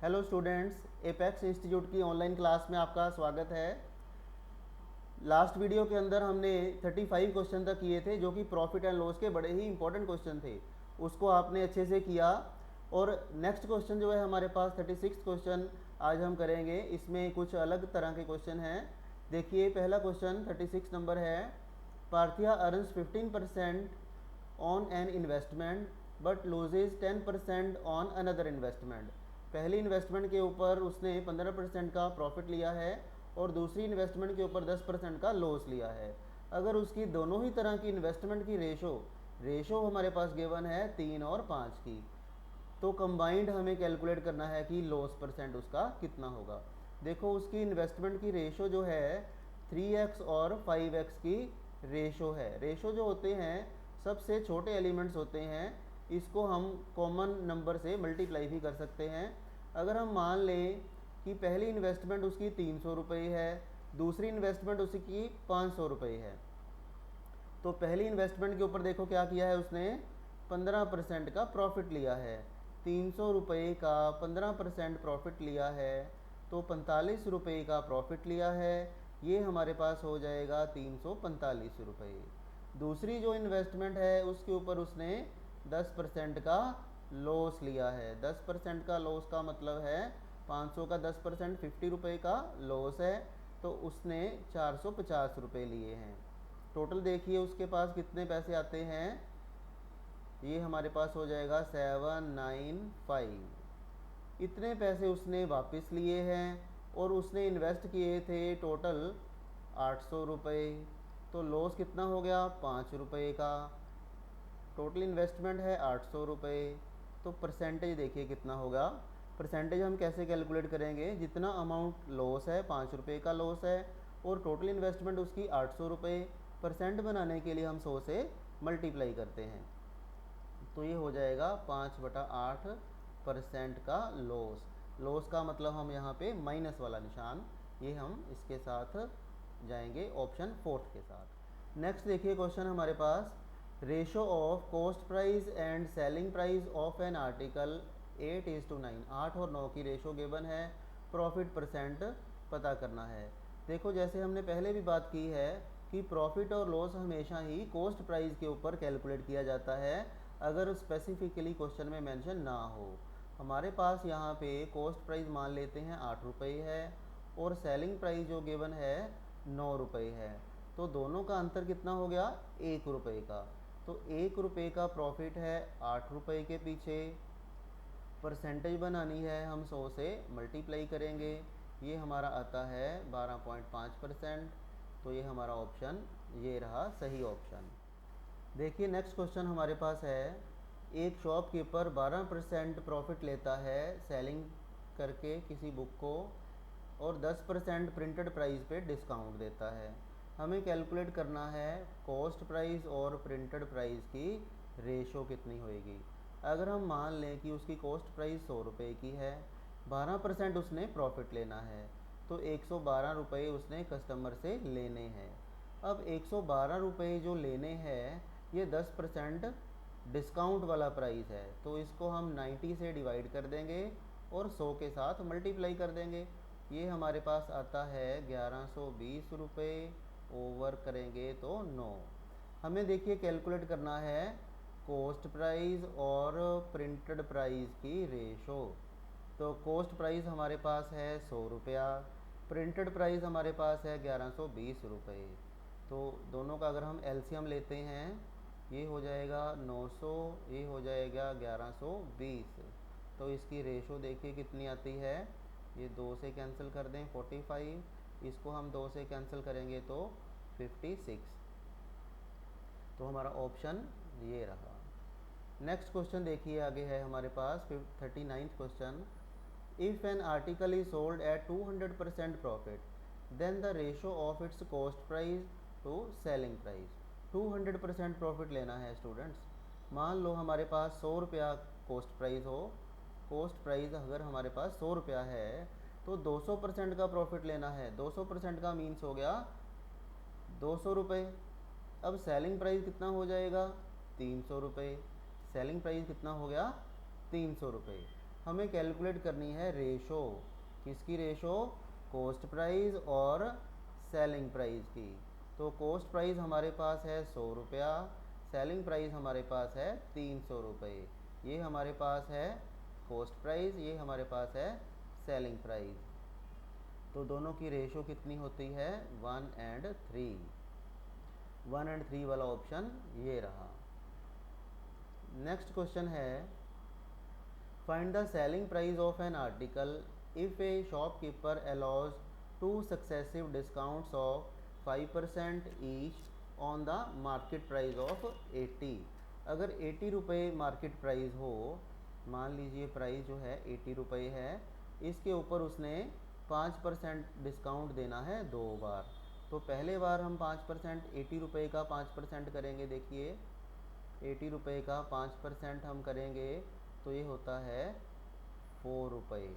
Hello students, apex institute की online class में आपका स्वागत है। लास्ट वीडियो के अंदर हमने 35 क्वेश्चन तक किए थे जो कि प्रॉफिट एंड लॉस के बड़े ही इंपॉर्टेंट क्वेश्चन थे। उसको आपने अच्छे से किया। और नेक्स्ट क्वेश्चन जो है हमारे पास 36 क्वेश्चन आज हम करेंगे। इसमें कुछ अलग तरह के क्वेश्चन हैं। देखिए, पहला क्वेश्चन 36 नंबर है। Parthia earns 15% on an investment but loses 10% on another investment. पहली इन्वेस्टमेंट के ऊपर उसने 15% का प्रॉफिट लिया है और दूसरी इन्वेस्टमेंट के ऊपर 10% का लॉस लिया है। अगर उसकी दोनों ही तरह की इन्वेस्टमेंट की रेशो हमारे पास गिवन है 3 और 5 की, तो कंबाइंड हमें कैलकुलेट करना है कि लॉस परसेंट उसका कितना होगा। देखो, उसकी इन्वेस्टमेंट की रेशो जो है 3x और 5x की रेशो है। रेशो जो होते हैं सबसे छोटे एलिमेंट्स होते हैं, इसको हम कॉमन नंबर से मल्टीप्लाई भी कर सकते हैं। अगर हम मान लें कि पहली इन्वेस्टमेंट उसकी 300 रुपये है, दूसरी इन्वेस्टमेंट उसकी 500 रुपये है, तो पहली इन्वेस्टमेंट के ऊपर देखो क्या किया है उसने, 15% का प्रॉफिट लिया है। 300 रुपये का 15% प्रॉफिट लिया है तो 45 रुपये का प्रॉफिट लिया है। ये हमारे पास हो जाएगा 345 रुपये। दूसरी जो इन्वेस्टमेंट है उसके ऊपर उसने 10% का लॉस लिया है। 10% का लॉस का मतलब है 500 का 10% 50 रुपये का लॉस है, तो उसने 450 रुपये लिए हैं। टोटल देखिए उसके पास कितने पैसे आते हैं, ये हमारे पास हो जाएगा 795। इतने पैसे उसने वापस लिए हैं और उसने इन्वेस्ट किए थे टोटल 800 रुपये। तो लॉस कितना हो गया, 5 रुपये का। टोटल इन्वेस्टमेंट है 800 रुपये, तो परसेंटेज देखिए कितना होगा। परसेंटेज हम कैसे कैलकुलेट करेंगे, जितना अमाउंट लॉस है 5 रुपये का लॉस है और टोटल इन्वेस्टमेंट उसकी 800 रुपये, परसेंट बनाने के लिए हम 100 से मल्टीप्लाई करते हैं, तो ये हो जाएगा 5/8% का लॉस। लॉस का मतलब हम यहाँ पे माइनस वाला निशान, ये हम इसके साथ जाएंगे ऑप्शन 4 के साथ। नेक्स्ट देखिए क्वेश्चन हमारे पास, ratio of cost price and selling price of an article 8:9। 8 और 9 की रेशो गिवन है, प्रॉफिट परसेंट पता करना है। देखो, जैसे हमने पहले भी बात की है कि प्रॉफिट और लॉस हमेशा ही कॉस्ट प्राइस के ऊपर कैलकुलेट किया जाता है अगर स्पेसिफिकली क्वेश्चन में मेंशन ना हो। हमारे पास यहाँ पे कॉस्ट प्राइस मान लेते हैं 8 रुपये है और सेलिंग प्राइस जो गिवन है 9 रुपये है, तो दोनों का अंतर कितना हो गया, 1 रुपये का। तो 1 रुपये का प्रॉफिट है 8 रुपये के पीछे। परसेंटेज बनानी है, हम 100 से मल्टीप्लाई करेंगे, ये हमारा आता है 12.5%। तो ये हमारा ऑप्शन ये रहा सही ऑप्शन। देखिए नेक्स्ट क्वेश्चन हमारे पास है, एक शॉपकीपर 12% प्रॉफिट लेता है सेलिंग करके किसी बुक को और 10% प्रिंटेड प्राइस पे डिस्काउंट देता है। हमें कैलकुलेट करना है कॉस्ट प्राइस और प्रिंटेड प्राइस की रेशो कितनी होएगी। अगर हम मान लें कि उसकी कॉस्ट प्राइस 100 रुपये की है, 12% उसने प्रॉफिट लेना है, तो 112 रुपये उसने कस्टमर से लेने हैं। अब 112 रुपये जो लेने हैं ये 10% डिस्काउंट वाला प्राइस है, तो इसको हम 90 से डिवाइड कर देंगे और 100 के साथ मल्टीप्लाई कर देंगे। ये हमारे पास आता है 1120 रुपये, ओवर करेंगे तो 9। हमें देखिए कैलकुलेट करना है कॉस्ट प्राइस और प्रिंटेड प्राइस की रेशो। तो कॉस्ट प्राइस हमारे पास है 100 रुपया, प्रिंटेड प्राइस हमारे पास है 1120 रुपये। तो दोनों का अगर हम एलसीएम लेते हैं, ये हो जाएगा 900, ये हो जाएगा 1120। तो इसकी रेशो देखिए कितनी आती है, ये 2 से कैंसिल कर दें 45, इसको हम 2 से कैंसिल करेंगे तो 56। तो हमारा ऑप्शन ये रहा। नेक्स्ट क्वेश्चन देखिए आगे है हमारे पास 39th question, if an article is sold at 200% profit then the ratio of its cost price to selling price. 200% profit लेना है स्टूडेंट्स। मान लो हमारे पास 100 रुपया कॉस्ट प्राइस हो, कॉस्ट प्राइस अगर हमारे पास 100 रुपया है तो 200% का प्रॉफिट लेना है। 200% का मीन्स हो गया 200 रुपये। अब सेलिंग प्राइस कितना हो जाएगा, 300 रुपये। सेलिंग प्राइस कितना हो गया, 300 रुपये। हमें कैलकुलेट करनी है रेशो। किसकी रेशो? कॉस्ट प्राइस और सेलिंग प्राइस की। तो कॉस्ट प्राइस हमारे पास है 100 रुपया, सेलिंग प्राइस हमारे पास है 300 रुपये। ये हमारे पास है कॉस्ट प्राइस, ये हमारे पास है सेलिंग प्राइस। तो दोनों की रेशो कितनी होती है? 1:3। 1:3 वाला ऑप्शन ये रहा। नेक्स्ट क्वेश्चन है, find the selling price of an article if A shopkeeper allows 2 successive discounts of 5% each on the market price of 80। अगर 80 रुपये मार्केट प्राइस हो, मान लीजिए प्राइस जो है 80 रुपये है, इसके ऊपर उसने 5% डिस्काउंट देना है 2 बार। तो पहले बार हम 5% 80 रुपये का 5% करेंगे। देखिए 80 रुपये का 5% हम करेंगे तो ये होता है 4 रुपये।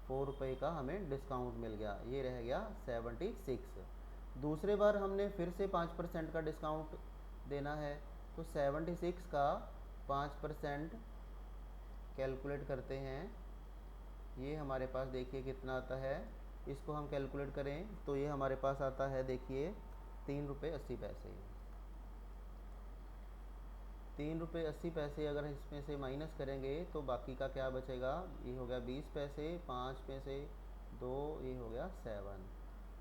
4 रुपये का हमें डिस्काउंट मिल गया, ये रह गया 76। दूसरे बार हमने फिर से 5% का डिस्काउंट देना है, तो 76 का 5% कैलकुलेट करते हैं। ये हमारे पास देखिए कितना आता है, इसको हम कैलकुलेट करें तो ये हमारे पास आता है, देखिए 3 रुपये 80 पैसे। 3 रुपये 80 पैसे अगर इसमें से माइनस करेंगे तो बाकी का क्या बचेगा? ये हो गया 20 पैसे, 5 में से 2, ये हो गया 7।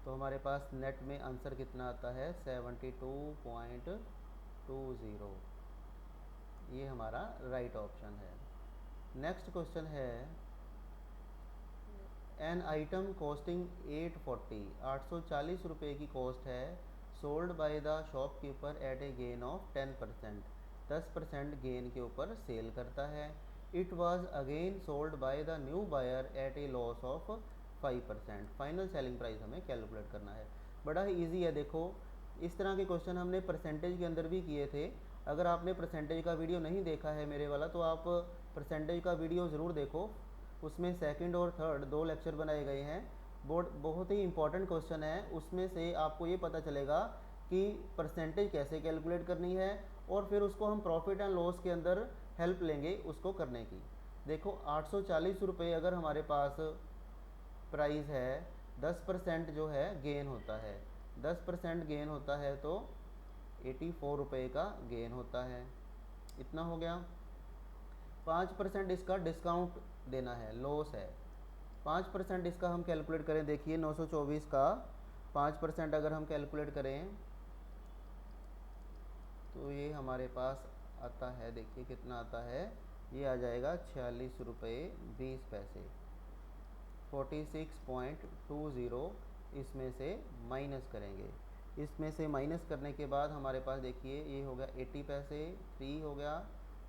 तो हमारे पास नेट में आंसर कितना आता है? 72.20। ये हमारा राइट ऑप्शन है। नेक्स्ट क्वेश्चन है, एन आइटम कॉस्टिंग 840 रुपये की कॉस्ट है, sold by the shopkeeper at a gain of 10%। 10% gain के ऊपर सेल करता है। It was again sold by the new buyer at a loss of 5%। Final selling price हमें calculate करना है। बड़ा ही ईजी है। देखो इस तरह के क्वेश्चन हमने परसेंटेज के अंदर भी किए थे। अगर आपने परसेंटेज का वीडियो नहीं देखा है मेरे वाला, तो आप परसेंटेज का वीडियो ज़रूर देखो। उसमें सेकंड और थर्ड 2 लेक्चर बनाए गए हैं। बहुत ही इंपॉर्टेंट क्वेश्चन है। उसमें से आपको ये पता चलेगा कि परसेंटेज कैसे कैलकुलेट करनी है, और फिर उसको हम प्रॉफिट एंड लॉस के अंदर हेल्प लेंगे उसको करने की। देखो 840 रुपये अगर हमारे पास प्राइस है, 10% जो है गेन होता है, 10% गेन होता है तो 84 रुपये का गेन होता है। इतना हो गया। 5% इसका डिस्काउंट देना है, लॉस है। 5% इसका हम कैलकुलेट करें, देखिए 924 का 5% अगर हम कैलकुलेट करें तो ये हमारे पास आता है, देखिए कितना आता है, ये आ जाएगा 46 रुपये 20 पैसे। 46.20 इसमें से माइनस करेंगे। इसमें से माइनस करने के बाद हमारे पास देखिए ये हो गया 80 पैसे, 3 हो गया,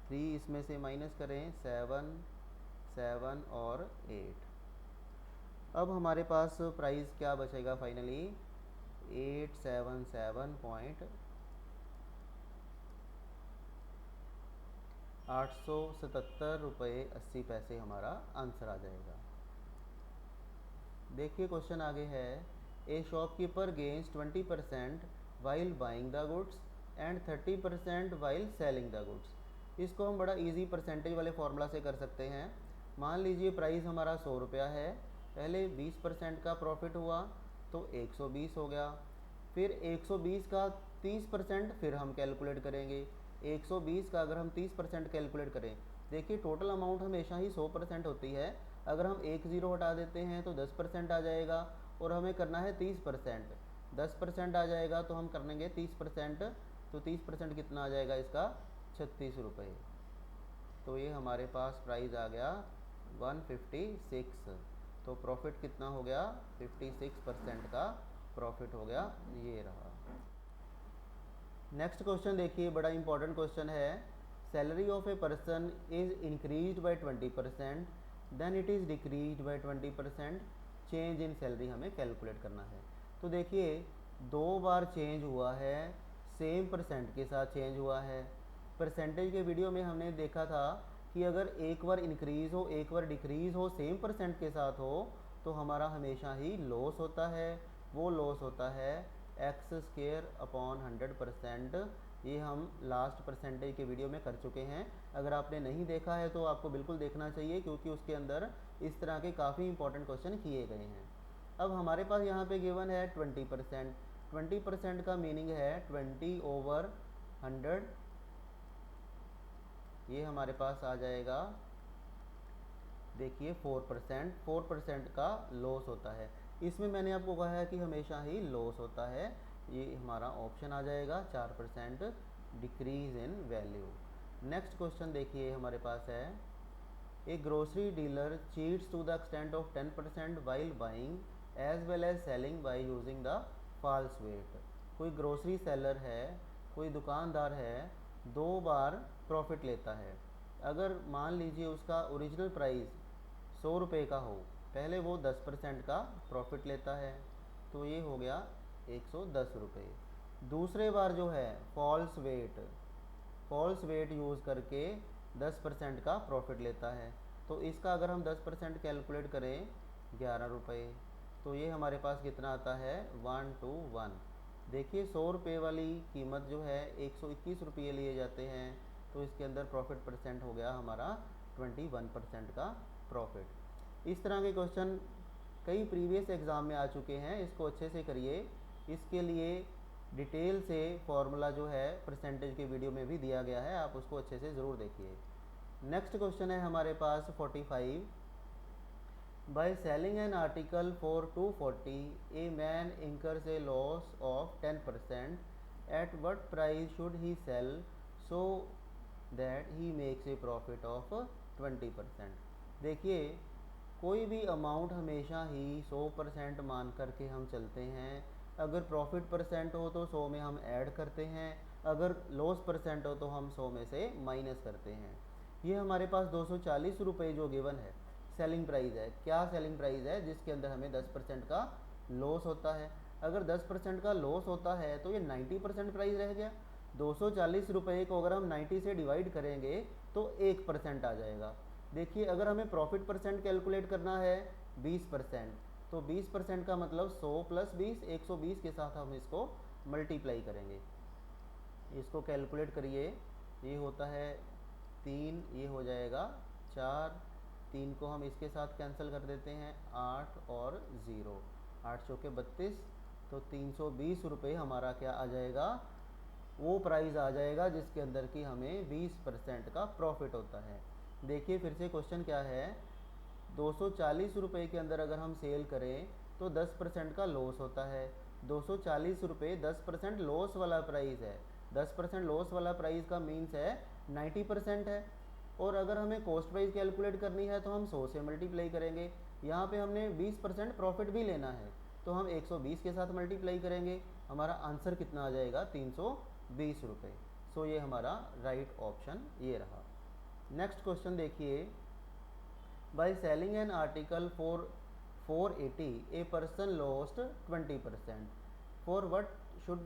3 इसमें से माइनस करें 7, 7 और 8। अब हमारे पास प्राइस क्या बचेगा फाइनली? 877 रुपये 80 पैसे हमारा आंसर आ जाएगा। देखिए क्वेश्चन आगे है, ए shopkeeper gains 20% while buying the goods and 30% while selling the goods. इसको हम बड़ा इजी परसेंटेज वाले फॉर्मूला से कर सकते हैं। मान लीजिए प्राइस हमारा 100 रुपया है, पहले 20% का प्रॉफिट हुआ तो 120 हो गया। फिर 120 का 30% फिर हम कैलकुलेट करेंगे। 120 का अगर हम 30% कैलकुलेट करें, देखिए टोटल अमाउंट हमेशा ही 100% होती है। अगर हम 1 ज़ीरो हटा देते हैं तो 10% आ जाएगा, और हमें करना है 30%। 10% आ जाएगा तो हम करेंगे 30%, तो 30% कितना आ जाएगा इसका? 36 रुपये। तो ये हमारे पास प्राइस आ गया 156। तो प्रॉफिट कितना हो गया? 56% का प्रॉफिट हो गया, ये रहा। नेक्स्ट क्वेश्चन देखिए, बड़ा इंपॉर्टेंट क्वेश्चन है। Salary of a person is increase by 20%, then it is decrease by 20%। Change in salary हमें कैलकुलेट करना है। तो देखिए 2 बार चेंज हुआ है, सेम परसेंट के साथ चेंज हुआ है। परसेंटेज के वीडियो में हमने देखा था कि अगर एक बार इंक्रीज़ हो, एक बार डिक्रीज़ हो, सेम परसेंट के साथ हो, तो हमारा हमेशा ही लॉस होता है। वो लॉस होता है x² अपॉन 100%, ये हम लास्ट परसेंटेज के वीडियो में कर चुके हैं। अगर आपने नहीं देखा है तो आपको बिल्कुल देखना चाहिए, क्योंकि उसके अंदर इस तरह के काफ़ी इंपॉर्टेंट क्वेश्चन किए गए हैं। अब हमारे पास यहाँ पे गिवन है 20%। 20% का मीनिंग है 20/100। ये हमारे पास आ जाएगा, देखिए 4%। 4% का लॉस होता है। इसमें मैंने आपको कहा है कि हमेशा ही लॉस होता है। ये हमारा ऑप्शन आ जाएगा 4% decrease in value. Next question देखिए हमारे पास है, a grocery dealer cheats to the extent of 10% while buying as well as selling by using the false weight. कोई ग्रोसरी सेलर है, कोई दुकानदार है, 2 बार प्रॉफिट लेता है। अगर मान लीजिए उसका ओरिजिनल प्राइस 100 रुपये का हो, पहले वो 10% का प्रॉफिट लेता है, तो ये हो गया 110 रुपये। दूसरे बार जो है फॉल्स वेट यूज़ करके 10% का प्रॉफिट लेता है, तो इसका अगर हम 10% कैलकुलेट करें 11 रुपये, तो ये हमारे पास कितना आता है 1 to 1। देखिए 100 रुपये वाली कीमत जो है 121 रुपये लिए जाते हैं, तो इसके अंदर प्रॉफिट परसेंट हो गया हमारा 21% का प्रॉफिट। इस तरह के क्वेश्चन कई प्रीवियस एग्ज़ाम में आ चुके हैं, इसको अच्छे से करिए। इसके लिए डिटेल से फॉर्मूला जो है परसेंटेज के वीडियो में भी दिया गया है, आप उसको अच्छे से ज़रूर देखिए। नेक्स्ट क्वेश्चन है हमारे पास 45। By selling an article for 240 a man incurs a loss of 10%। At what price should he sell so that he makes a profit of 20%। देखिए कोई भी अमाउंट हमेशा ही 100% मान करके हम चलते हैं। अगर प्रॉफिट परसेंट हो तो 100 में हम ऐड करते हैं, अगर लॉस परसेंट हो तो हम 100 में से माइनस करते हैं। ये हमारे पास 240 रुपये जो गिवन है सेलिंग प्राइस है। क्या सेलिंग प्राइस है? जिसके अंदर हमें 10% का लॉस होता है। अगर 10% का लॉस होता है तो ये 90% प्राइस रह गया। 240 रुपये को अगर हम 90 से डिवाइड करेंगे तो 1% आ जाएगा। देखिए अगर हमें प्रॉफिट परसेंट कैलकुलेट करना है 20%, तो 20% का मतलब 100 + 20 120 के साथ हम इसको मल्टीप्लाई करेंगे। इसको कैलकुलेट करिए, ये होता है 3, ये हो जाएगा 4, 3 को हम इसके साथ कैंसिल कर देते हैं, 8 और 0, 8 चौके 32, तो 320 रुपये हमारा क्या आ जाएगा, वो प्राइस आ जाएगा जिसके अंदर की हमें 20% का प्रॉफिट होता है। देखिए फिर से क्वेश्चन क्या है, 240 रुपये के अंदर अगर हम सेल करें तो 10% का लॉस होता है। 240 रुपये 10% लॉस वाला प्राइस है। 10% लॉस वाला प्राइस का मीन्स है 90% है। और अगर हमें कॉस्ट प्राइस कैलकुलेट करनी है तो हम 100 से मल्टीप्लाई करेंगे। यहाँ पे हमने 20% प्रॉफिट भी लेना है, तो हम 120 के साथ मल्टीप्लाई करेंगे। हमारा आंसर कितना आ जाएगा 320 रुपये। सो ये हमारा राइट ऑप्शन ये रहा। नेक्स्ट क्वेश्चन देखिए, by selling an article for 480 a person lost 20%। For what should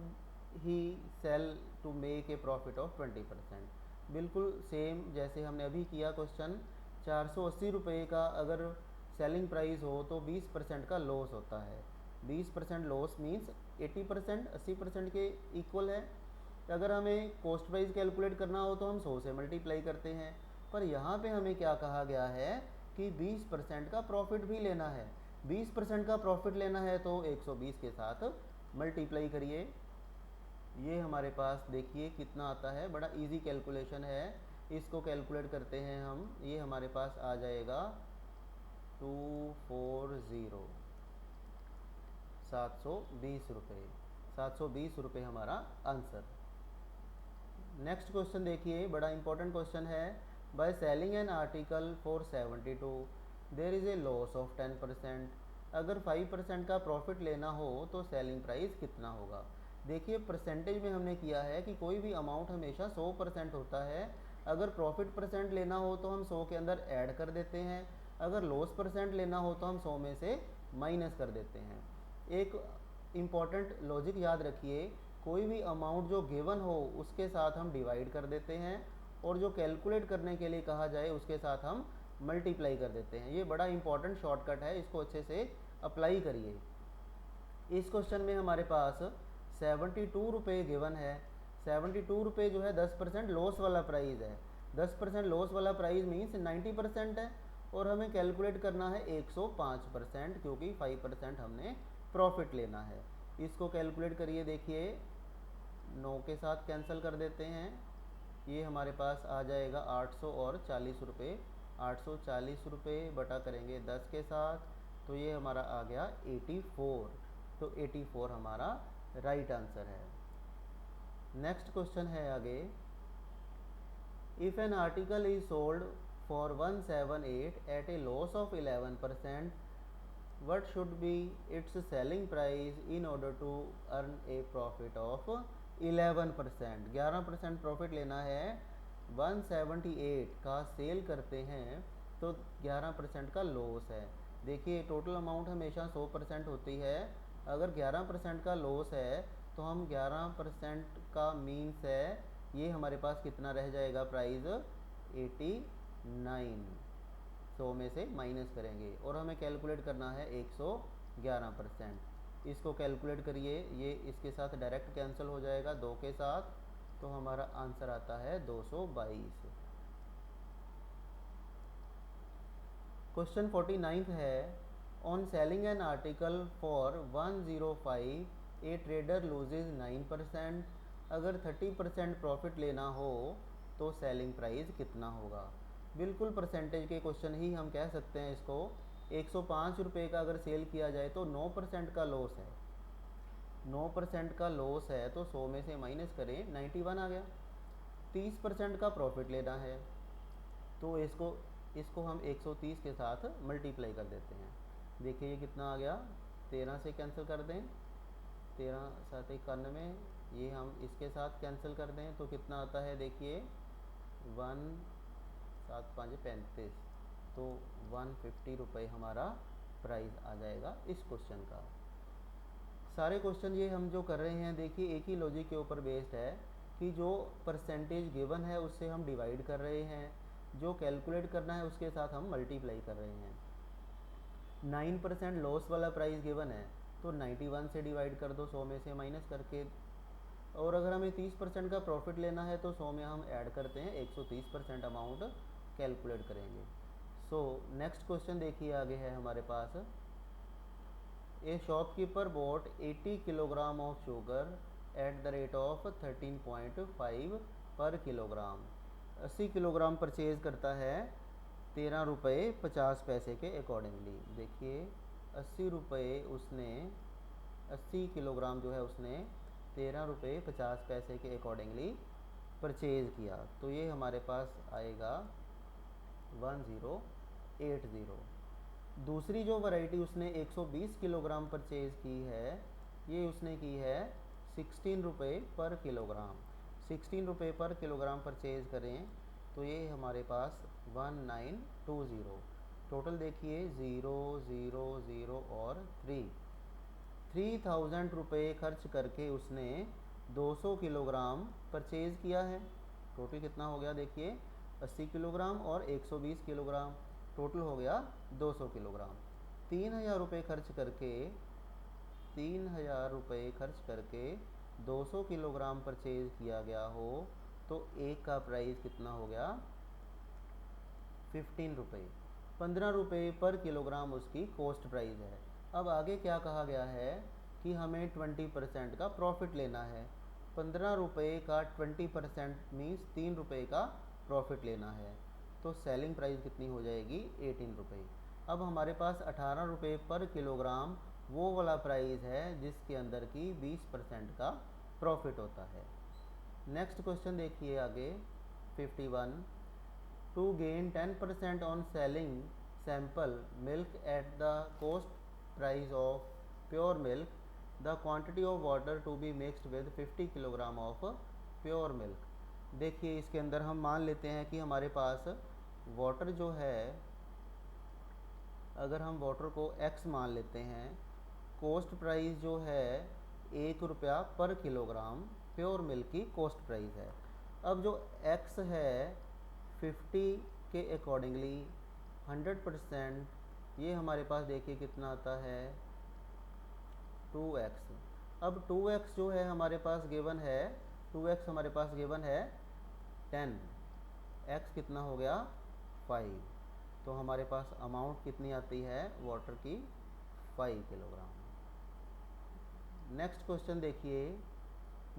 he sell to make a profit of 20%। बिल्कुल सेम जैसे हमने अभी किया क्वेश्चन। 480 रुपये का अगर सेलिंग प्राइस हो तो 20% का लॉस होता है। 20% लॉस मीन्स 80%, 80% के इक्वल है। अगर हमें कॉस्ट प्राइस कैलकुलेट करना हो तो हम 100 से मल्टीप्लाई करते हैं, पर यहाँ पे हमें क्या कहा गया है कि 20% का प्रॉफिट भी लेना है। 20% का प्रॉफिट लेना है तो 120 के साथ मल्टीप्लाई करिए। ये हमारे पास देखिए कितना आता है, बड़ा इजी कैलकुलेशन है। इसको कैलकुलेट करते हैं हम, ये हमारे पास आ जाएगा 240, 720 रुपये। 720 रुपये हमारा आंसर। नेक्स्ट क्वेश्चन देखिए, बड़ा इंपॉर्टेंट क्वेश्चन है। By selling an article for 72 there is a loss of 10%। अगर 5% का प्रॉफिट लेना हो तो सेलिंग प्राइस कितना होगा। देखिए परसेंटेज में हमने किया है कि कोई भी अमाउंट हमेशा 100% होता है। अगर प्रॉफिट परसेंट लेना हो तो हम 100 के अंदर ऐड कर देते हैं, अगर लॉस परसेंट लेना हो तो हम 100 में से माइनस कर देते हैं। एक इम्पॉर्टेंट लॉजिक याद रखिए, कोई भी अमाउंट जो गिवन हो उसके साथ हम डिवाइड कर देते हैं, और जो कैलकुलेट करने के लिए कहा जाए उसके साथ हम मल्टीप्लाई कर देते हैं। ये बड़ा इंपॉर्टेंट शॉर्टकट है, इसको अच्छे से अप्लाई करिए। इस क्वेश्चन में हमारे पास 72 रुपये गिवन है। ₹72 जो है 10% लॉस वाला प्राइस है। 10% लॉस वाला प्राइस मीन्स 90% है, और हमें कैलकुलेट करना है 105%, क्योंकि 5% हमने प्रॉफिट लेना है। इसको कैलकुलेट करिए, देखिए 9 के साथ कैंसिल कर देते हैं, ये हमारे पास आ जाएगा 800 और 40 रुपये। 840 रुपये बटा करेंगे 10 के साथ, तो ये हमारा आ गया 84। तो 84 हमारा राइट आंसर है। नेक्स्ट क्वेश्चन है आगे, if an article is sold for 178 at a loss of 11%, what should be its selling price in order to earn a profit of 11%? 11% profit लेना है, 178 का सेल करते हैं तो 11% का लॉस है। देखिए टोटल अमाउंट हमेशा 100% होती है, अगर 11% का लॉस है तो हम 11% का मीन्स है ये हमारे पास कितना रह जाएगा प्राइस 89। 100 में से माइनस करेंगे और हमें कैलकुलेट करना है 111%। इसको कैलकुलेट करिए, ये इसके साथ डायरेक्ट कैंसिल हो जाएगा 2 के साथ, तो हमारा आंसर आता है 222। क्वेश्चन 49 है, on selling an article for 105 A trader loses 9%, अगर 30% प्रॉफिट लेना हो तो सेलिंग प्राइस कितना होगा। बिल्कुल परसेंटेज के क्वेश्चन ही हम कह सकते हैं इसको। 105 रुपये का अगर सेल किया जाए तो 9% का लॉस है, 9% का लॉस है, तो 100 में से माइनस करें 91 आ गया। 30% का प्रॉफिट लेना है, तो इसको हम 130 के साथ मल्टीप्लाई कर देते हैं। देखिए ये कितना आ गया, 13 से कैंसिल कर दें, 13 7 91, ये हम इसके साथ कैंसिल कर दें तो कितना आता है, देखिए 1 7 5 35, तो 150 रुपये हमारा प्राइस आ जाएगा इस क्वेश्चन का। सारे क्वेश्चन ये हम जो कर रहे हैं देखिए एक ही लॉजिक के ऊपर बेस्ड है कि जो परसेंटेज गिवन है उससे हम डिवाइड कर रहे हैं, जो कैलकुलेट करना है उसके साथ हम मल्टीप्लाई कर रहे हैं। 9% लॉस वाला प्राइस गिवन है तो 91 से डिवाइड कर दो 100 में से माइनस करके, और अगर हमें 30% का प्रॉफिट लेना है तो 100 में हम ऐड करते हैं 130% अमाउंट कैलकुलेट करेंगे। सो नेक्स्ट क्वेश्चन देखिए आगे है हमारे पास, a shopkeeper bought 80 kilogram of sugar at the rate of 13.5 per kilogram. 80 kilogram purchase करता है 13 रुपये 50 पैसे के अकॉर्डिंगली। देखिए 80 रुपये उसने 80 किलोग्राम जो है उसने 13 रुपये 50 पैसे के अकॉर्डिंगली परचेज़ किया, तो ये हमारे पास आएगा 1080। दूसरी जो वैरायटी उसने 120 किलोग्राम परचेज़ की है, ये उसने की है 16 रुपये पर किलोग्राम। 16 रुपये पर किलोग्राम परचेज़ करें तो ये हमारे पास 1920। टोटल देखिए 0 0 0 और 3000 रुपये खर्च करके उसने 200 किलोग्राम परचेज़ किया है। टोटल कितना हो गया, देखिए 80 किलोग्राम और 120 किलोग्राम, टोटल हो गया 200 किलोग्राम। 3000 रुपये खर्च करके 3000 रुपये खर्च करके 200 किलोग्राम परचेज़ किया गया हो तो एक का प्राइस कितना हो गया 15 रुपये। 15 रुपये पर किलोग्राम उसकी कॉस्ट प्राइस है। अब आगे क्या कहा गया है कि हमें 20% का प्रॉफिट लेना है। 15 रुपये का 20% मीन्स 3 रुपये का प्रॉफिट लेना है, तो सेलिंग प्राइस कितनी हो जाएगी 18 रुपये। अब हमारे पास 18 रुपये पर किलोग्राम वो वाला प्राइस है जिसके अंदर की 20% का प्रॉफिट होता है। नेक्स्ट क्वेश्चन देखिए आगे 51, to gain 10% on selling sample milk at the cost price of pure milk, the quantity of water to be mixed with 50 kilogram of pure milk। देखिए इसके अंदर हम मान लेते हैं कि हमारे पास वाटर जो है, अगर हम वाटर को x मान लेते हैं, कॉस्ट प्राइस जो है 1 रुपया पर किलोग्राम प्योर मिल्क की कॉस्ट प्राइस है। अब जो x है 50 के अकॉर्डिंगली 100%, ये हमारे पास देखिए कितना आता है 2x। अब 2x जो है हमारे पास गिवन है 2x हमारे पास गिवन है 10, x कितना हो गया 5, तो हमारे पास अमाउंट कितनी आती है वाटर की 5 किलोग्राम। नेक्स्ट क्वेश्चन देखिए,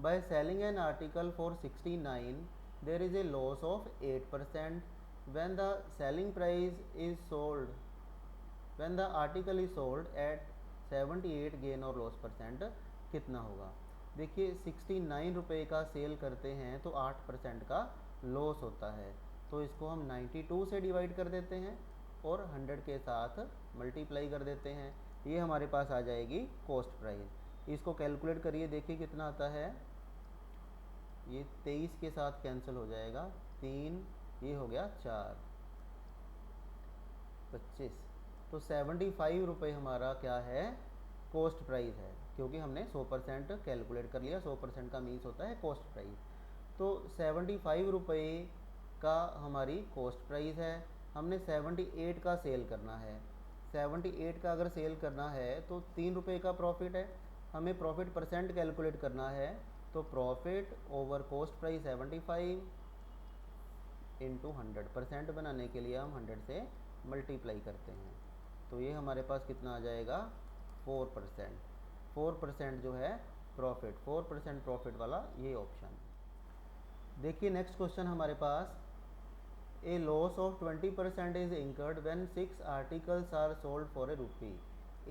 by selling an article for 69 there is a loss of 8% when the selling price is sold, when the article is sold at 78 gain और लॉस परसेंट कितना होगा। देखिए 69 रुपये का सेल करते हैं तो 8% का लॉस होता है, तो इसको हम 92 से डिवाइड कर देते हैं और 100 के साथ मल्टीप्लाई कर देते हैं, ये हमारे पास आ जाएगी कॉस्ट प्राइस। इसको कैलकुलेट करिए, देखिए कितना आता है, ये 23 के साथ कैंसिल हो जाएगा, 3 ये हो गया 4 25, तो 75 रुपये हमारा क्या है कॉस्ट प्राइस है, क्योंकि हमने 100% कैलकुलेट कर लिया, 100% का मीन्स होता है कॉस्ट प्राइस। तो 75 रुपये का हमारी कॉस्ट प्राइस है, हमने 78 का सेल करना है, 78 का अगर सेल करना है तो 3 रुपये का प्रॉफिट है, हमें प्रॉफिट परसेंट कैलकुलेट करना है, तो profit over cost price 75 into 100% बनाने के लिए हम 100 से मल्टीप्लाई करते हैं, तो ये हमारे पास कितना आ जाएगा 4%। 4% जो है प्रॉफिट, 4% प्रॉफिट वाला ये ऑप्शन। देखिए नेक्स्ट क्वेश्चन हमारे पास, a loss of 20% is incurred when 6 articles are sold for a rupee.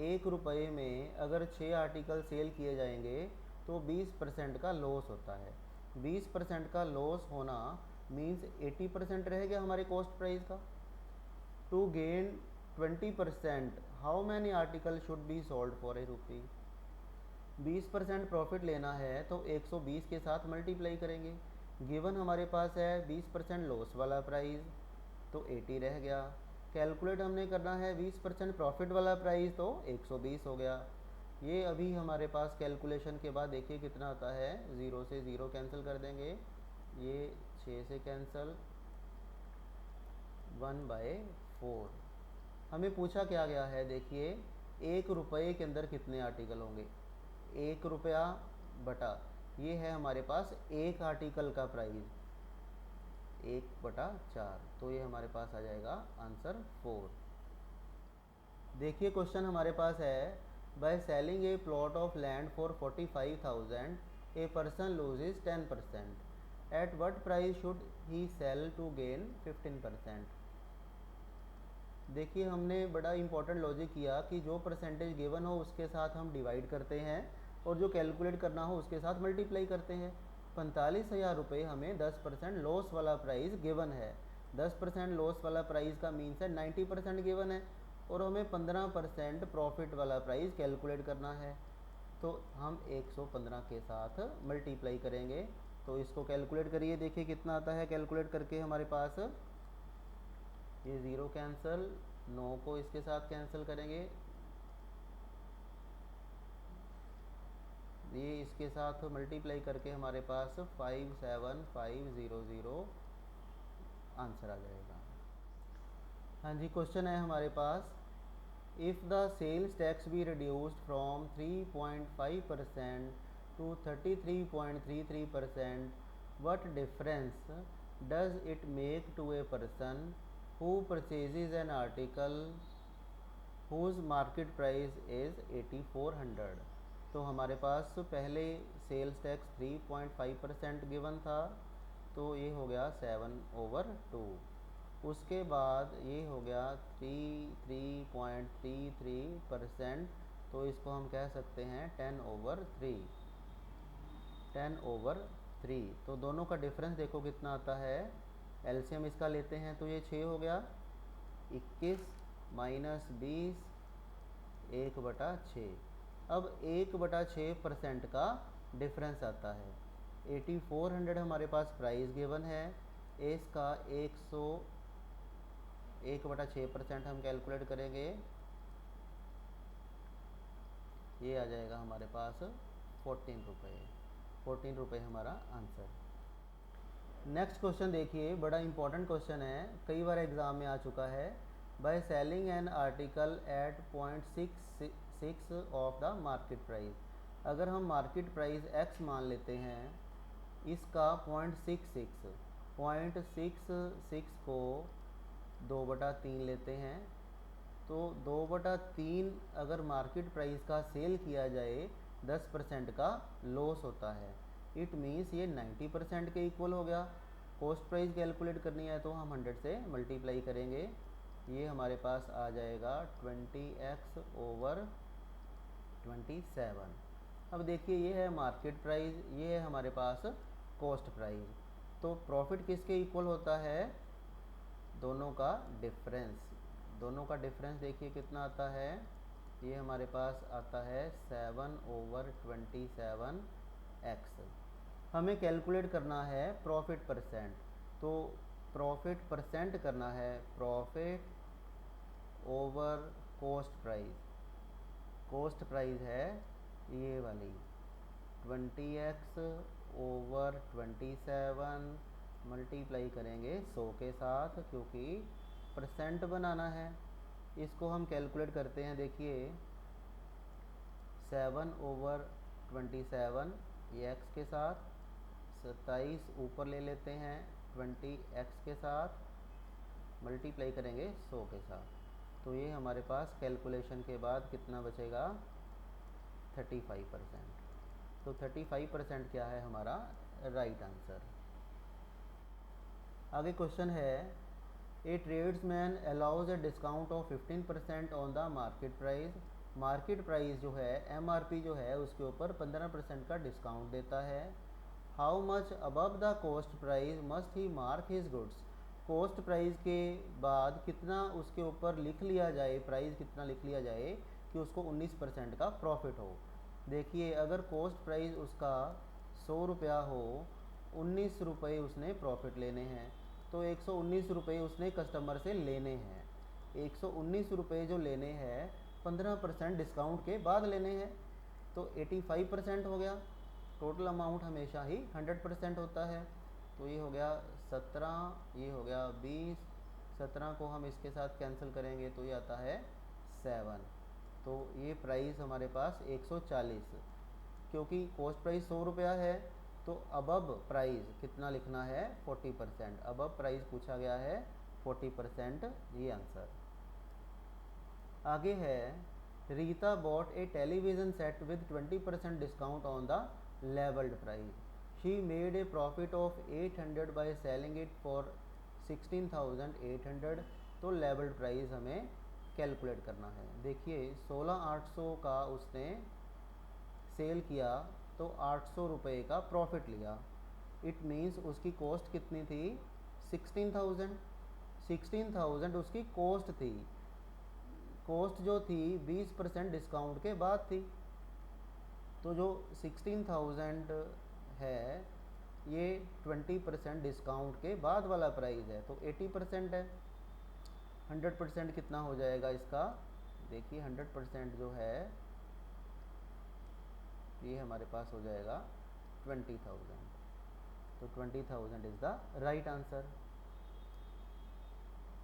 1 रुपये में अगर 6 आर्टिकल सेल किए जाएंगे तो 20% का लॉस होता है। 20% का लॉस होना मीन्स 80% रह गया हमारे कॉस्ट प्राइस का। To gain 20% how many article should be sold for a rupee. 20% profit लेना है तो 120 के साथ मल्टीप्लाई करेंगे, गिवन हमारे पास है 20% लॉस वाला प्राइस, तो 80 रह गया। कैलकुलेट हमने करना है 20% प्रॉफिट वाला प्राइस, तो 120 हो गया। ये अभी हमारे पास कैलकुलेशन के बाद देखिए कितना आता है, 0 से 0 कैंसिल कर देंगे, ये 6 से कैंसिल, 1/4। हमें पूछा क्या गया है, देखिए 1 रुपये के अंदर कितने आर्टिकल होंगे, 1 रुपया बटा ये है हमारे पास एक आर्टिकल का प्राइस 1/4, तो ये हमारे पास आ जाएगा आंसर 4। देखिए क्वेश्चन हमारे पास है, by selling a plot of land for 45,000 a person loses 10%, at what price should he sell to gain 15%। देखिए हमने बड़ा इंपॉर्टेंट लॉजिक किया कि जो परसेंटेज गिवन हो उसके साथ हम डिवाइड करते हैं और जो कैलकुलेट करना हो उसके साथ मल्टीप्लाई करते हैं। 45,000 रुपये हमें 10% लॉस वाला प्राइस गिवन है, 10% लॉस वाला प्राइस का मीन्स है 90% गिवन है, और हमें 15% प्रॉफिट वाला प्राइस कैलकुलेट करना है, तो हम 115 के साथ मल्टीप्लाई करेंगे। तो इसको कैलकुलेट करिए, देखिए कितना आता है कैलकुलेट करके हमारे पास, ये 0 कैंसिल, 9 को इसके साथ कैंसिल करेंगे, ये इसके साथ मल्टीप्लाई करके हमारे पास 57500 आंसर आ जाएगा। हाँ जी, क्वेश्चन है हमारे पास, if the sales tax be reduced from 3.5% to 33.33%, what difference does it make to a person who purchases an article whose market price is 8400। तो हमारे पास पहले सेल्स टैक्स 3.5% गिवन था, तो ये हो गया 7/2, उसके बाद ये हो गया 3.33%, तो इसको हम कह सकते हैं 10/3, 10/3। तो दोनों का डिफरेंस देखो कितना आता है, एलसीएम इसका लेते हैं तो ये 6 हो गया, 21 माइनस 20 1/6। अब 1/6% का डिफरेंस आता है, 8400 हमारे पास प्राइस गिवन है, इसका 1/6% हम कैलकुलेट करेंगे, ये आ जाएगा हमारे पास 14 रुपये, 14 रुपये हमारा आंसर। नेक्स्ट क्वेश्चन देखिए, बड़ा इंपॉर्टेंट क्वेश्चन है, कई बार एग्ज़ाम में आ चुका है, by selling an article at 0.66 of the market price. अगर हम मार्केट प्राइस x मान लेते हैं इसका 0.66 को 2/3 लेते हैं। तो 2/3 अगर मार्केट प्राइस का सेल किया जाए 10% का लॉस होता है। इट मीन्स ये 90% के इक्वल हो गया। कॉस्ट प्राइस कैलकुलेट करनी है तो हम 100 से मल्टीप्लाई करेंगे। ये हमारे पास आ जाएगा 20x/27। अब देखिए ये है मार्केट प्राइस, ये है हमारे पास कॉस्ट प्राइस। तो प्रॉफिट किसके इक्वल होता है? दोनों का डिफरेंस। दोनों का डिफरेंस देखिए कितना आता है। ये हमारे पास आता है 7/27x। हमें कैलकुलेट करना है प्रॉफिट परसेंट। तो प्रॉफिट परसेंट करना है, profit over cost price. Cost price है ये वाली 20x/27 मल्टीप्लाई करेंगे 100 के साथ, क्योंकि परसेंट बनाना है। इसको हम कैलकुलेट करते हैं। देखिए 7/27 ये x के साथ, 27 ऊपर ले लेते हैं 20x के साथ, मल्टीप्लाई करेंगे 100 के साथ। तो ये हमारे पास कैलकुलेशन के बाद कितना बचेगा? 35%। तो 35% क्या है हमारा राइट आंसर। आगे क्वेश्चन है, a tradesman allows a discount of 15% on the market price. Market price जो है, MRP जो है, उसके ऊपर 15% का डिस्काउंट देता है। How much above the cost price must he mark his goods. Cost price के बाद कितना उसके ऊपर लिख लिया जाए, प्राइस कितना लिख लिया जाए कि उसको 19% का प्रॉफिट हो। देखिए अगर कॉस्ट प्राइस उसका 100 रुपया हो, 19 रुपये उसने प्रॉफिट लेने हैं, तो 119 रुपये उसने कस्टमर से लेने हैं। 119 रुपये जो लेने हैं 15% डिस्काउंट के बाद लेने हैं, तो 85% हो गया। टोटल अमाउंट हमेशा ही 100% होता है। तो ये हो गया 17, ये हो गया 20, 17 को हम इसके साथ कैंसिल करेंगे तो ये आता है 7। तो ये प्राइस हमारे पास 140, क्योंकि कॉस्ट प्राइस 100 रुपया है, तो अबव प्राइस कितना लिखना है? 40%। अबव प्राइस पूछा गया है 40%, ये आंसर। आगे है, Rita bought a television set with 20% discount on the labelled price. She made a profit of 800 by selling it for 16,800। तो लेवल्ड प्राइस हमें कैलकुलेट करना है। देखिए 16,800 का उसने सेल किया, तो 800 रुपये का प्रॉफिट लिया। इट मीन्स उसकी कॉस्ट कितनी थी? 16,000। 16,000 उसकी कॉस्ट थी। कॉस्ट जो थी 20% डिस्काउंट के बाद थी। तो जो 16,000 है ये 20% डिस्काउंट के बाद वाला प्राइस है, तो 80% है। 100% कितना हो जाएगा इसका? देखिए 100% जो है ये हमारे पास हो जाएगा 20,000। तो 20,000 इज़ द राइट आंसर।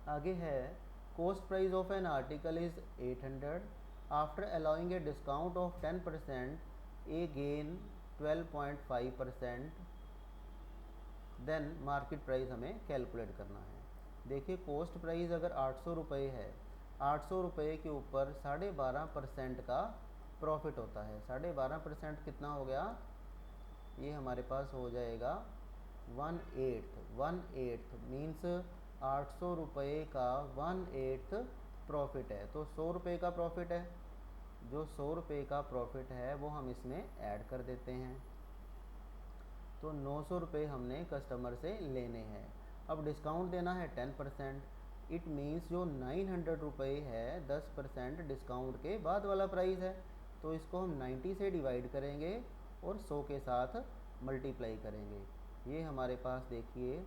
आगे है, cost price of an article is 800। After allowing a discount of 10%, a gain 12.5%, then market price हमें कैलकुलेट करना है। देखिए कॉस्ट प्राइस अगर 800 रुपये है, 800 रुपये के ऊपर 12.5% का प्रॉफिट होता है। 12.5% कितना हो गया? ये हमारे पास हो जाएगा 1/8। 1/8 मीन्स 800 रुपये का 1/8 प्रॉफिट है। तो 100 रुपये का प्रॉफिट है, जो 100 रुपये का प्रॉफिट है वो हम इसमें ऐड कर देते हैं। तो 900 रुपये हमने कस्टमर से लेने हैं। अब डिस्काउंट देना है 10%। इट मीन्स जो 900 रुपये है 10% डिस्काउंट के बाद वाला प्राइस है, तो इसको हम 90 से डिवाइड करेंगे और 100 के साथ मल्टीप्लाई करेंगे। ये हमारे पास देखिए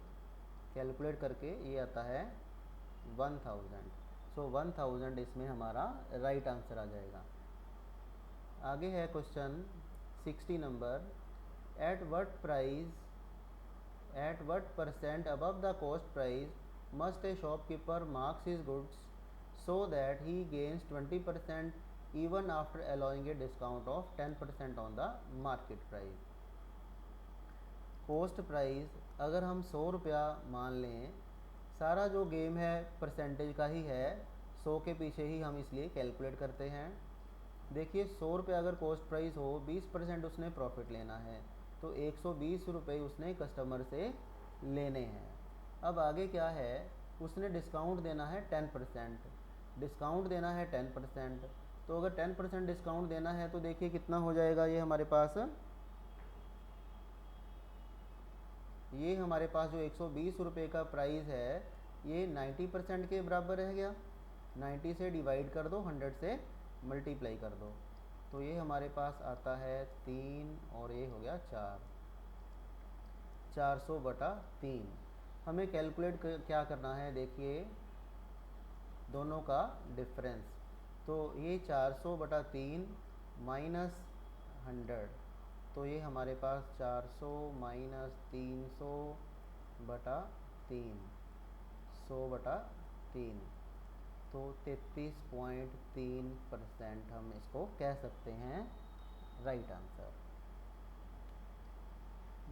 कैलकुलेट करके ये आता है 1000। सो 1000 इसमें हमारा राइट आंसर आ जाएगा। आगे है question 60 number, at what percent above the cost price must a shopkeeper marks his goods so that he gains 20% even after allowing a discount of 10% on the market price। Cost price अगर हम 100 रुपया मान लें, सारा जो game है percentage का ही है, 100 के पीछे ही हम इसलिए कैलकुलेट करते हैं। देखिए 100 रुपये अगर कॉस्ट प्राइस हो, 20% उसने प्रॉफिट लेना है, तो 120 रुपये उसने कस्टमर से लेने हैं। अब आगे क्या है, उसने डिस्काउंट देना है 10%, डिस्काउंट देना है 10%। तो अगर 10% डिस्काउंट देना है तो देखिए कितना हो जाएगा, ये हमारे पास जो 120 रुपये का प्राइस है, ये 90% के बराबर रह गया। 90 से डिवाइड कर दो, 100 से मल्टीप्लाई कर दो, तो ये हमारे पास आता है 3 और ये हो गया 400/3। हमें कैलकुलेट क्या करना है, देखिए दोनों का डिफरेंस। तो ये 400/3 माइनस 100, तो ये हमारे पास 400 माइनस 300/3, 100/3, तो 33.3% हम इसको कह सकते हैं राइट आंसर।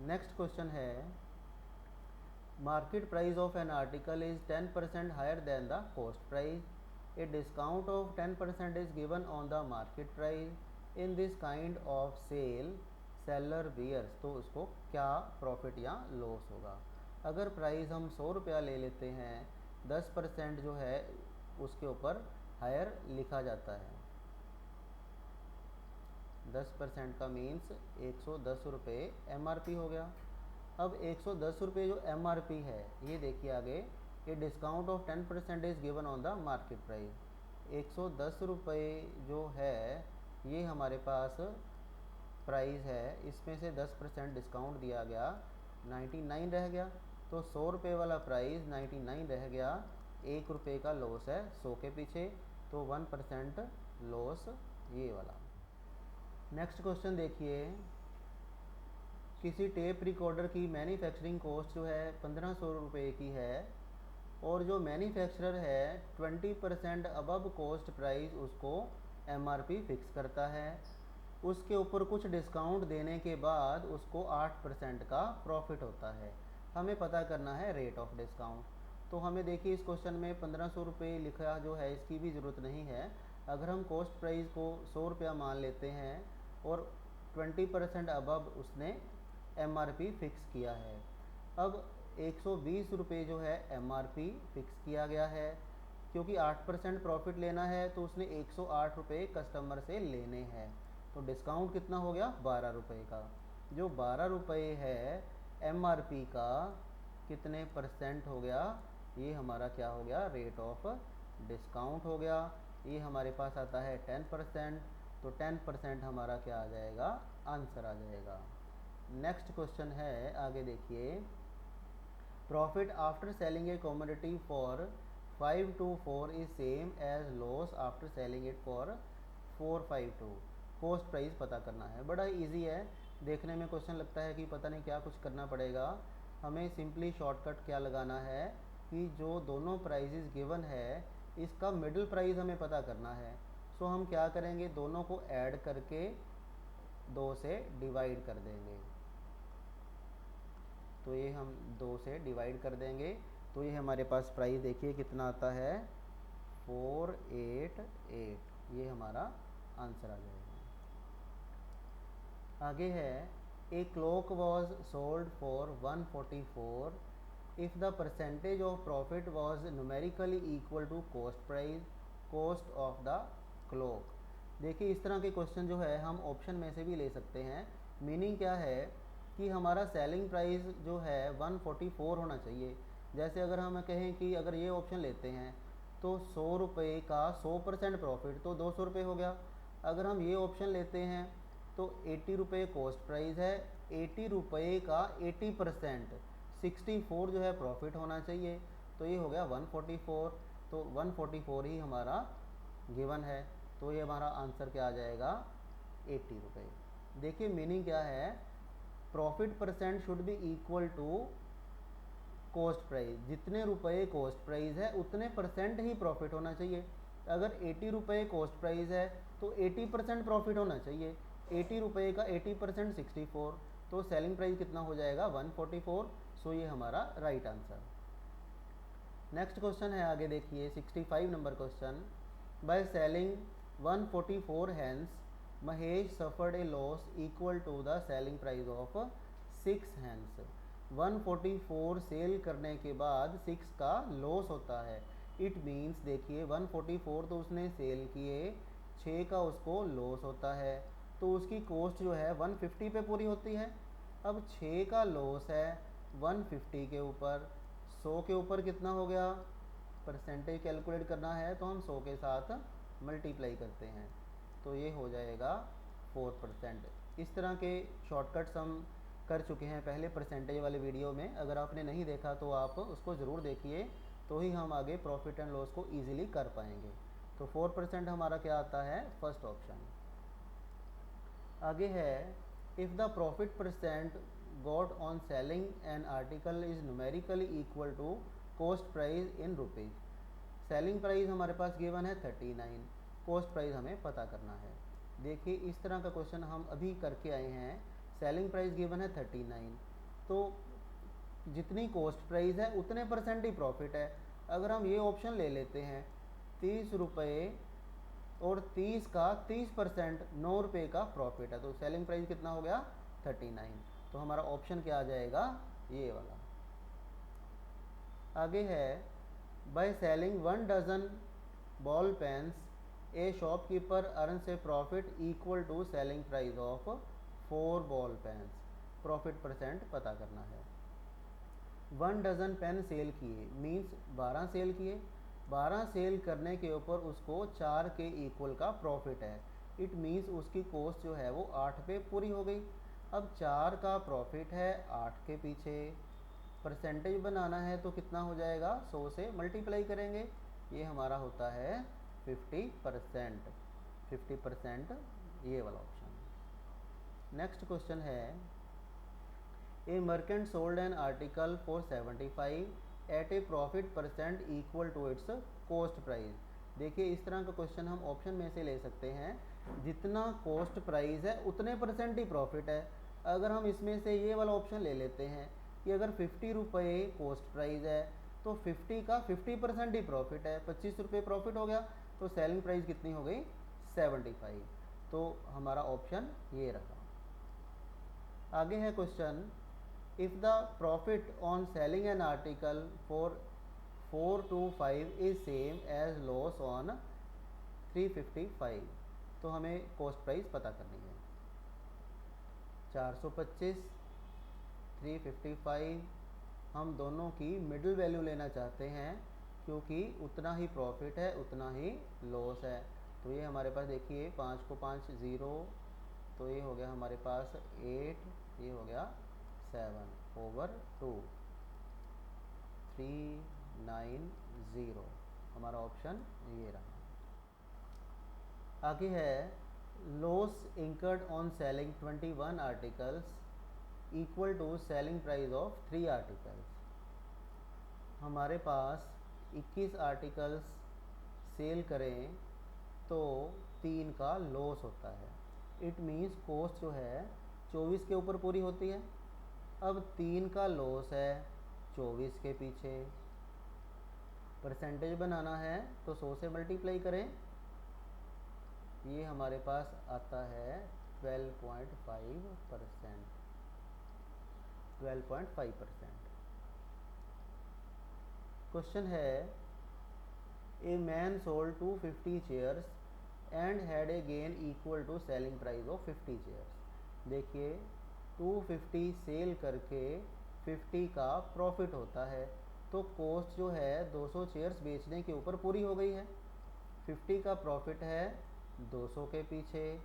नेक्स्ट क्वेश्चन है, market price of an article is 10% higher than the cost price, a discount of 10% is given on the market price, in this kind of sale seller bears, तो उसको क्या profit या loss होगा। अगर price हम 100 रुपया ले लेते हैं, 10% जो है उसके ऊपर हायर लिखा जाता है, 10% का मीन्स 110 रुपये MRP हो गया। अब 110 रुपये जो MRP है, ये देखिए आगे, ये discount of 10% is given on the market price. 110 रुपये जो है ये हमारे पास प्राइस है, इसमें से 10% डिस्काउंट दिया गया, 99 रह गया। तो 100 रुपये वाला प्राइस 99 रह गया, 1 रुपये का लॉस है 100 के पीछे, तो 1% लॉस ये वाला। नेक्स्ट क्वेश्चन देखिए, किसी टेप रिकॉर्डर की मैन्युफैक्चरिंग कॉस्ट जो है 1500 रुपये की है, और जो मैन्युफैक्चरर है 20% अबव कॉस्ट प्राइस उसको MRP फिक्स करता है, उसके ऊपर कुछ डिस्काउंट देने के बाद उसको 8% का प्रॉफिट होता है। हमें पता करना है रेट ऑफ डिस्काउंट। तो हमें देखिए इस क्वेश्चन में 1500 रुपये लिखा जो है, इसकी भी ज़रूरत नहीं है। अगर हम कॉस्ट प्राइस को 100 रुपया मान लेते हैं और 20% अबव उसने MRP फिक्स किया है, अब 120 रुपये जो है MRP फिक्स किया गया है, क्योंकि 8% प्रॉफिट लेना है तो उसने 108 रुपये कस्टमर से लेने हैं, तो डिस्काउंट कितना हो गया 12 रुपये का। जो 12 रुपये है MRP का, कितने परसेंट हो गया, ये हमारा क्या हो गया, रेट ऑफ डिस्काउंट हो गया। ये हमारे पास आता है 10%, तो 10% हमारा क्या आ जाएगा, आंसर आ जाएगा। नेक्स्ट क्वेश्चन है, आगे देखिए, profit after selling a commodity for 524 is same as loss after selling it for 452। Cost price पता करना है, बड़ा इजी है। देखने में क्वेश्चन लगता है कि पता नहीं क्या कुछ करना पड़ेगा, हमें सिंपली शॉर्टकट क्या लगाना है कि जो दोनों प्राइजेस गिवन है इसका मिडिल प्राइस हमें पता करना है। सो हम क्या करेंगे, दोनों को ऐड करके 2 से डिवाइड कर देंगे, तो ये हम 2 से डिवाइड कर देंगे, तो ये हमारे पास प्राइस देखिए कितना आता है 488, ये हमारा आंसर आ जाएगा। आगे है, a clock was sold for 144 if the percentage of profit was numerically equal to cost price, cost of the clock. देखिए इस तरह के क्वेश्चन जो है हम ऑप्शन में से भी ले सकते हैं। मीनिंग क्या है कि हमारा सेलिंग प्राइस जो है 144 होना चाहिए। जैसे अगर हम कहें कि अगर ये ऑप्शन लेते हैं तो 100 रुपये का 100% प्रॉफिट, तो 200 रुपये हो गया। अगर हम ये ऑप्शन लेते हैं तो 80 रुपये कॉस्ट प्राइस है, 80 रुपये का 80% 64 जो है प्रॉफिट होना चाहिए, तो ये हो गया 144, तो 144 ही हमारा गिवन है, तो ये हमारा आंसर क्या आ जाएगा 80 रुपये। देखिए मीनिंग क्या है, profit percent should be equal to cost price, जितने रुपए कॉस्ट प्राइस है उतने परसेंट ही प्रॉफिट होना चाहिए। अगर 80 रुपये कॉस्ट प्राइस है तो 80% प्रॉफिट होना चाहिए, 80 रुपये का 80% 64, तो सेलिंग प्राइस कितना हो जाएगा 144। सो ये हमारा राइट आंसर। नेक्स्ट क्वेश्चन है, आगे देखिए 65 number question. By selling 144 hens Mahesh suffered a loss equal to the selling price of 6 hens. 144 sell करने के बाद 6 का लॉस होता है। इट मीन्स देखिए 144 तो उसने सेल किए, 6 का उसको लॉस होता है, तो उसकी कॉस्ट जो है 150 पे पूरी होती है। अब 6 का लॉस है 150 के ऊपर, 100 के ऊपर कितना हो गया, परसेंटेज कैलकुलेट करना है तो हम 100 के साथ मल्टीप्लाई करते हैं, तो ये हो जाएगा 4%। इस तरह के शॉर्टकट्स हम कर चुके हैं पहले परसेंटेज वाले वीडियो में। अगर आपने नहीं देखा तो आप उसको ज़रूर देखिए, तो ही हम आगे प्रॉफिट एंड लॉस को ईजिली कर पाएंगे। तो 4% हमारा क्या आता है, फर्स्ट ऑप्शन। आगे है, if the profit percent got on selling an article is numerically equal to cost price in rupees. Selling price हमारे पास गिवन है 39, कॉस्ट प्राइस हमें पता करना है। देखिए इस तरह का क्वेश्चन हम अभी करके आए हैं। सेलिंग प्राइस गिवन है 39, तो जितनी कॉस्ट प्राइस है उतने परसेंट ही प्रॉफिट है। अगर हम ये ऑप्शन ले लेते हैं 30 रुपये और 30 का 30%, 9 रुपये का प्रॉफिट है, तो सेलिंग प्राइस कितना हो गया 39। तो हमारा ऑप्शन क्या आ जाएगा, ये वाला। आगे है, by selling 1 dozen ball pens a shopkeeper earns a profit equal to selling price of 4 ball pens. Profit percent पता करना है। 1 डजन पेन सेल किए मीन्स 12 सेल किए, 12 सेल करने के ऊपर उसको 4 के इक्वल का प्रॉफिट है। इट मीन्स उसकी कॉस्ट जो है वो 8 पे पूरी हो गई। अब 4 का प्रॉफिट है, 8 के पीछे परसेंटेज बनाना है तो कितना हो जाएगा, 100 से मल्टीप्लाई करेंगे, ये हमारा होता है 50%। 50% ये वाला ऑप्शन। नेक्स्ट क्वेश्चन है, a merchant sold an article for 75 at a profit percent equal to its cost price. देखिए इस तरह का क्वेश्चन हम ऑप्शन में से ले सकते हैं, जितना कॉस्ट प्राइस है उतने परसेंट ही प्रॉफिट है। अगर हम इसमें से ये वाला ऑप्शन ले लेते हैं कि अगर 50 रुपये कॉस्ट प्राइस है तो 50 का 50% ही प्रॉफिट है, 25 रुपये प्रॉफिट हो गया, तो सेलिंग प्राइस कितनी हो गई 75। तो हमारा ऑप्शन ये रहा। आगे है question, if the profit on selling an article for 4 to 5 is same as loss on 355, तो हमें कॉस्ट प्राइस पता करनी है। 425, 355, हम दोनों की मिडिल वैल्यू लेना चाहते हैं क्योंकि उतना ही प्रॉफिट है उतना ही लॉस है। तो ये हमारे पास देखिए 5 को 5 0, तो ये हो गया हमारे पास 8, ये हो गया 7/2, 390, हमारा ऑप्शन ये रहा। आगे है, loss incurred on selling 21 articles equal to selling price of 3 articles. हमारे पास 21 आर्टिकल्स सेल करें तो 3 का लॉस होता है। इट मीन्स कॉस्ट जो है 24 के ऊपर पूरी होती है। अब 3 का लॉस है 24 के पीछे, परसेंटेज बनाना है तो 100 से मल्टीप्लाई करें, ये हमारे पास आता है 12.5%। 12.5%। क्वेश्चन है, a man sold 250 chairs and had a gain equal to selling price of 50 chairs. देखिए 250 सेल करके 50 का प्रॉफिट होता है, तो कॉस्ट जो है 200 चेयर्स बेचने के ऊपर पूरी हो गई है। 50 का प्रॉफिट है 200 के पीछे,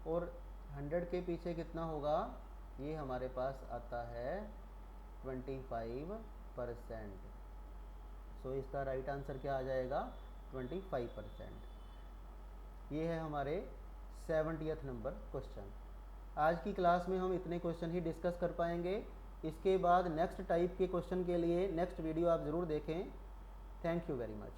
और 100 के पीछे कितना होगा, ये हमारे पास आता है 25%। सो इसका राइट आंसर क्या आ जाएगा, 25%। ये है हमारे 70th नंबर क्वेश्चन। आज की क्लास में हम इतने क्वेश्चन ही डिस्कस कर पाएंगे। इसके बाद नेक्स्ट टाइप के क्वेश्चन के लिए नेक्स्ट वीडियो आप ज़रूर देखें। Thank you very much.